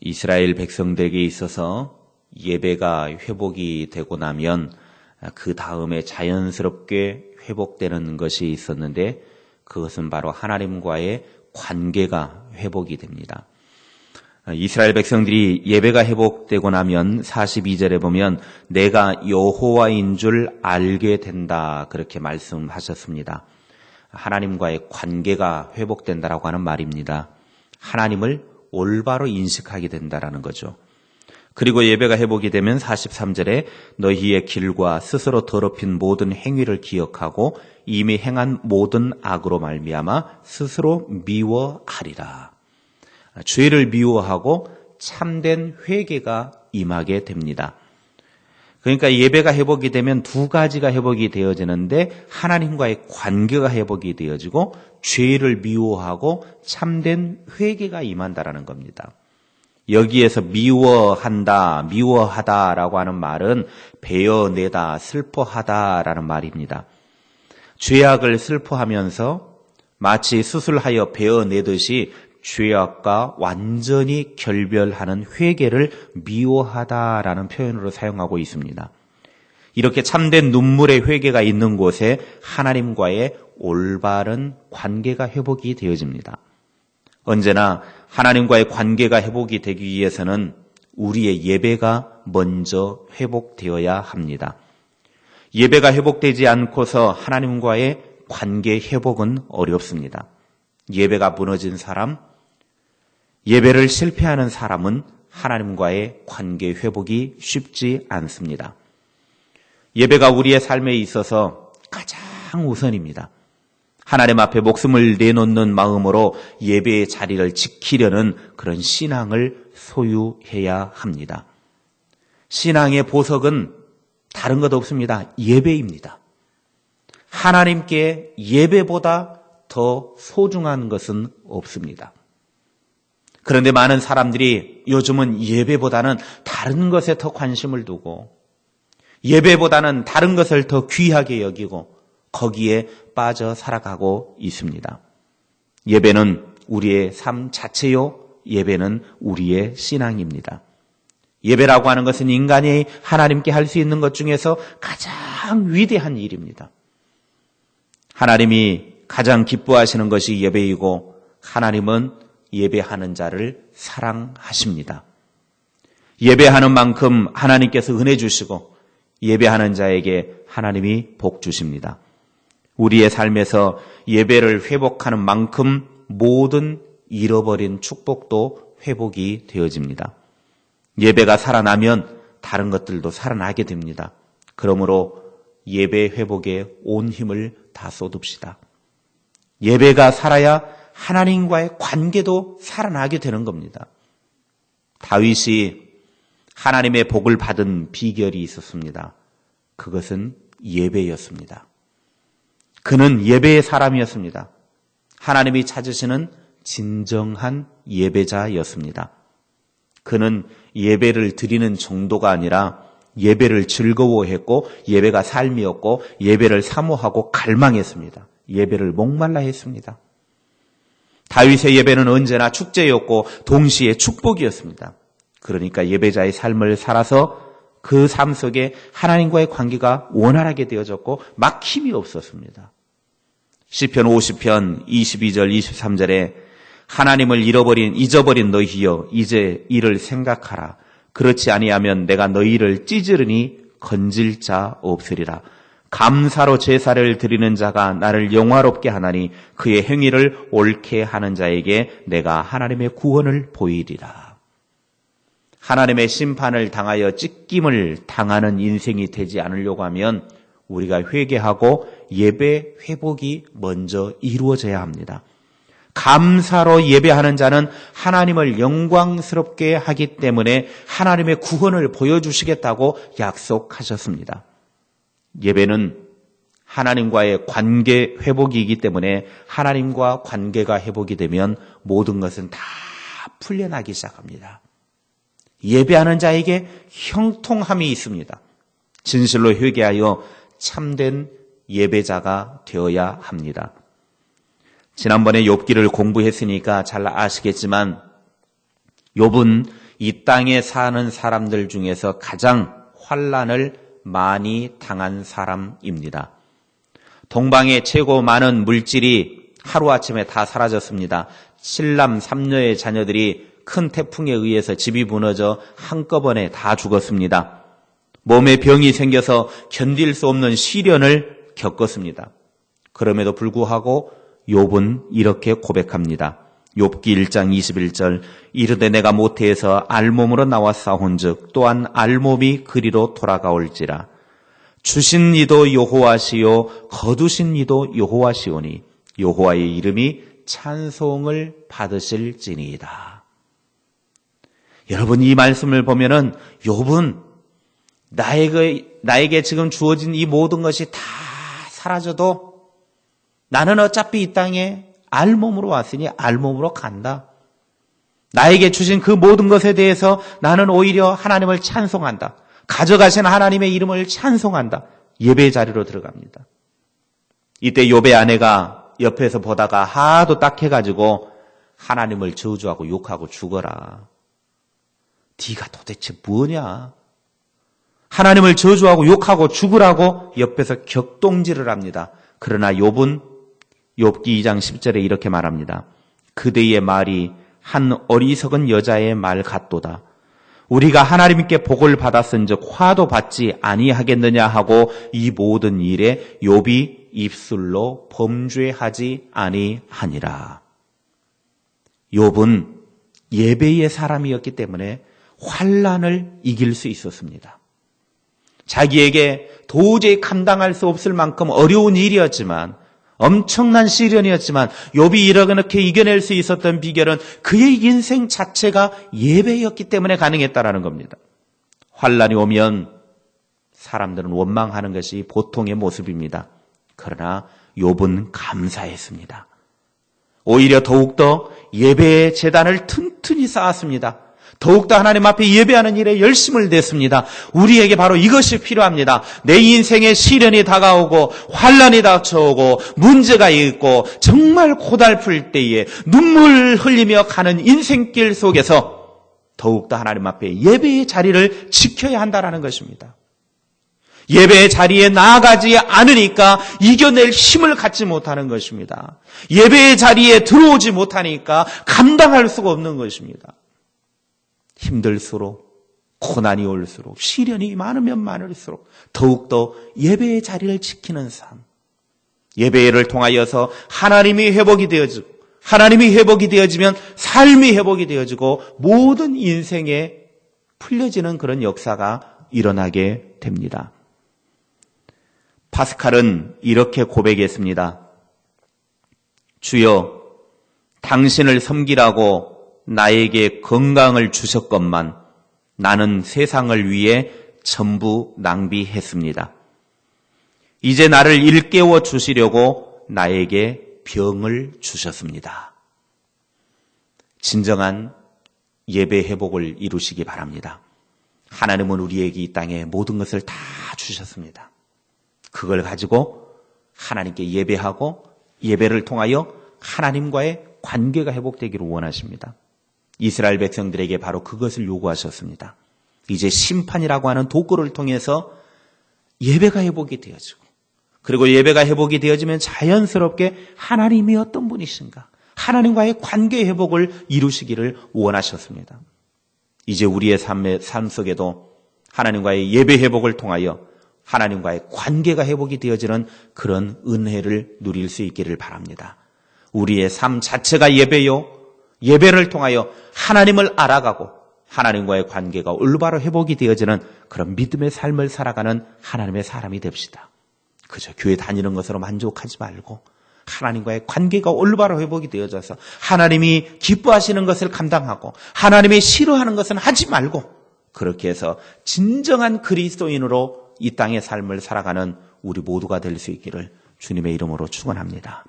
이스라엘 백성들에게 있어서 예배가 회복이 되고 나면 그 다음에 자연스럽게 회복되는 것이 있었는데 그것은 바로 하나님과의 관계가 회복이 됩니다. 이스라엘 백성들이 예배가 회복되고 나면 42절에 보면 내가 여호와인 줄 알게 된다 그렇게 말씀하셨습니다. 하나님과의 관계가 회복된다라고 하는 말입니다. 하나님을 올바로 인식하게 된다라는 거죠. 그리고 예배가 회복이 되면 43절에 너희의 길과 스스로 더럽힌 모든 행위를 기억하고 이미 행한 모든 악으로 말미암아 스스로 미워하리라. 죄를 미워하고 참된 회개가 임하게 됩니다. 그러니까 예배가 회복이 되면 두 가지가 회복이 되어지는데 하나님과의 관계가 회복이 되어지고 죄를 미워하고 참된 회개가 임한다라는 겁니다. 여기에서 미워한다, 미워하다라고 하는 말은 베어내다, 슬퍼하다라는 말입니다. 죄악을 슬퍼하면서 마치 수술하여 베어내듯이 죄악과 완전히 결별하는 회개를 미워하다라는 표현으로 사용하고 있습니다. 이렇게 참된 눈물의 회개가 있는 곳에 하나님과의 올바른 관계가 회복이 되어집니다. 언제나 하나님과의 관계가 회복이 되기 위해서는 우리의 예배가 먼저 회복되어야 합니다. 예배가 회복되지 않고서 하나님과의 관계 회복은 어렵습니다. 예배가 무너진 사람, 예배를 실패하는 사람은 하나님과의 관계 회복이 쉽지 않습니다. 예배가 우리의 삶에 있어서 가장 우선입니다. 하나님 앞에 목숨을 내놓는 마음으로 예배의 자리를 지키려는 그런 신앙을 소유해야 합니다. 신앙의 보석은 다른 것 없습니다. 예배입니다. 하나님께 예배보다 더 소중한 것은 없습니다. 그런데 많은 사람들이 요즘은 예배보다는 다른 것에 더 관심을 두고 예배보다는 다른 것을 더 귀하게 여기고 거기에 빠져 살아가고 있습니다. 예배는 우리의 삶 자체요. 예배는 우리의 신앙입니다. 예배라고 하는 것은 인간이 하나님께 할 수 있는 것 중에서 가장 위대한 일입니다. 하나님이 가장 기뻐하시는 것이 예배이고 하나님은 예배하는 자를 사랑하십니다. 예배하는 만큼 하나님께서 은혜 주시고 예배하는 자에게 하나님이 복 주십니다. 우리의 삶에서 예배를 회복하는 만큼 모든 잃어버린 축복도 회복이 되어집니다. 예배가 살아나면 다른 것들도 살아나게 됩니다. 그러므로 예배 회복에 온 힘을 다 쏟읍시다. 예배가 살아야 하나님과의 관계도 살아나게 되는 겁니다. 다윗이 하나님의 복을 받은 비결이 있었습니다. 그것은 예배였습니다. 그는 예배의 사람이었습니다. 하나님이 찾으시는 진정한 예배자였습니다. 그는 예배를 드리는 정도가 아니라 예배를 즐거워했고 예배가 삶이었고 예배를 사모하고 갈망했습니다. 예배를 목말라 했습니다. 다윗의 예배는 언제나 축제였고 동시에 축복이었습니다. 그러니까 예배자의 삶을 살아서 그 삶 속에 하나님과의 관계가 원활하게 되어졌고 막힘이 없었습니다. 시편 50편 22절 23절에 하나님을 잊어버린 너희여 이제 이를 생각하라. 그렇지 아니하면 내가 너희를 찌르니 건질 자 없으리라. 감사로 제사를 드리는 자가 나를 영화롭게 하나니 그의 행위를 옳게 하는 자에게 내가 하나님의 구원을 보이리라. 하나님의 심판을 당하여 찢김을 당하는 인생이 되지 않으려고 하면 우리가 회개하고 예배 회복이 먼저 이루어져야 합니다. 감사로 예배하는 자는 하나님을 영광스럽게 하기 때문에 하나님의 구원을 보여주시겠다고 약속하셨습니다. 예배는 하나님과의 관계 회복이기 때문에 하나님과 관계가 회복이 되면 모든 것은 다 풀려나기 시작합니다. 예배하는 자에게 형통함이 있습니다. 진실로 회개하여 참된 예배자가 되어야 합니다. 지난번에 욥기를 공부했으니까 잘 아시겠지만 욥은 이 땅에 사는 사람들 중에서 가장 환난을 많이 당한 사람입니다. 동방의 최고 많은 물질이 하루아침에 다 사라졌습니다. 7남 3녀의 자녀들이 큰 태풍에 의해서 집이 무너져 한꺼번에 다 죽었습니다. 몸에 병이 생겨서 견딜 수 없는 시련을 겪었습니다. 그럼에도 불구하고 욥은 이렇게 고백합니다. 욥기 1장 21절 이르되 내가 모태에서 알몸으로 나와 싸운즉 또한 알몸이 그리로 돌아가올지라 주신 이도 여호와시요 거두신 이도 여호와시오니 여호와의 이름이 찬송을 받으실지니이다. 여러분 이 말씀을 보면은 욥은 나에게 지금 주어진 이 모든 것이 다 사라져도 나는 어차피 이 땅에 알몸으로 왔으니 알몸으로 간다. 나에게 주신 그 모든 것에 대해서 나는 오히려 하나님을 찬송한다. 가져가신 하나님의 이름을 찬송한다. 예배의 자리로 들어갑니다. 이때 욥의 아내가 옆에서 보다가 하도 딱해가지고 하나님을 저주하고 욕하고 죽어라. 네가 도대체 뭐냐? 하나님을 저주하고 욕하고 죽으라고 옆에서 격동질을 합니다. 그러나 욥은 욥기 2장 10절에 이렇게 말합니다. 그대의 말이 한 어리석은 여자의 말 같도다. 우리가 하나님께 복을 받았은즉 화도 받지 아니하겠느냐 하고 이 모든 일에 욥이 입술로 범죄하지 아니하니라. 욥은 예배의 사람이었기 때문에 환난을 이길 수 있었습니다. 자기에게 도저히 감당할 수 없을 만큼 어려운 일이었지만 엄청난 시련이었지만 욥이 이렇게 이겨낼 수 있었던 비결은 그의 인생 자체가 예배였기 때문에 가능했다라는 겁니다. 환난이 오면 사람들은 원망하는 것이 보통의 모습입니다. 그러나 욥은 감사했습니다. 오히려 더욱더 예배의 제단을 튼튼히 쌓았습니다. 더욱더 하나님 앞에 예배하는 일에 열심을 냈습니다. 우리에게 바로 이것이 필요합니다. 내 인생에 시련이 다가오고 환난이 닥쳐오고 문제가 있고 정말 고달플 때에 눈물 흘리며 가는 인생길 속에서 더욱더 하나님 앞에 예배의 자리를 지켜야 한다는 것입니다. 예배의 자리에 나아가지 않으니까 이겨낼 힘을 갖지 못하는 것입니다. 예배의 자리에 들어오지 못하니까 감당할 수가 없는 것입니다. 힘들수록 고난이 올수록 시련이 많으면 많을수록 더욱더 예배의 자리를 지키는 삶, 예배를 통하여서 하나님이 회복이 되어지면 삶이 회복이 되어지고 모든 인생에 풀려지는 그런 역사가 일어나게 됩니다. 파스칼은 이렇게 고백했습니다. 주여, 당신을 섬기라고 나에게 건강을 주셨건만 나는 세상을 위해 전부 낭비했습니다. 이제 나를 일깨워 주시려고 나에게 병을 주셨습니다. 진정한 예배 회복을 이루시기 바랍니다. 하나님은 우리에게 이 땅에 모든 것을 다 주셨습니다. 그걸 가지고 하나님께 예배하고 예배를 통하여 하나님과의 관계가 회복되기를 원하십니다. 이스라엘 백성들에게 바로 그것을 요구하셨습니다. 이제 심판이라고 하는 도구를 통해서 예배가 회복이 되어지고 그리고 예배가 회복이 되어지면 자연스럽게 하나님이 어떤 분이신가 하나님과의 관계 회복을 이루시기를 원하셨습니다. 이제 우리의 삶 속에도 하나님과의 예배 회복을 통하여 하나님과의 관계가 회복이 되어지는 그런 은혜를 누릴 수 있기를 바랍니다. 우리의 삶 자체가 예배요. 예배를 통하여 하나님을 알아가고 하나님과의 관계가 올바로 회복이 되어지는 그런 믿음의 삶을 살아가는 하나님의 사람이 됩시다. 그저 교회 다니는 것으로 만족하지 말고 하나님과의 관계가 올바로 회복이 되어져서 하나님이 기뻐하시는 것을 감당하고 하나님이 싫어하는 것은 하지 말고 그렇게 해서 진정한 그리스도인으로 이 땅의 삶을 살아가는 우리 모두가 될 수 있기를 주님의 이름으로 축원합니다.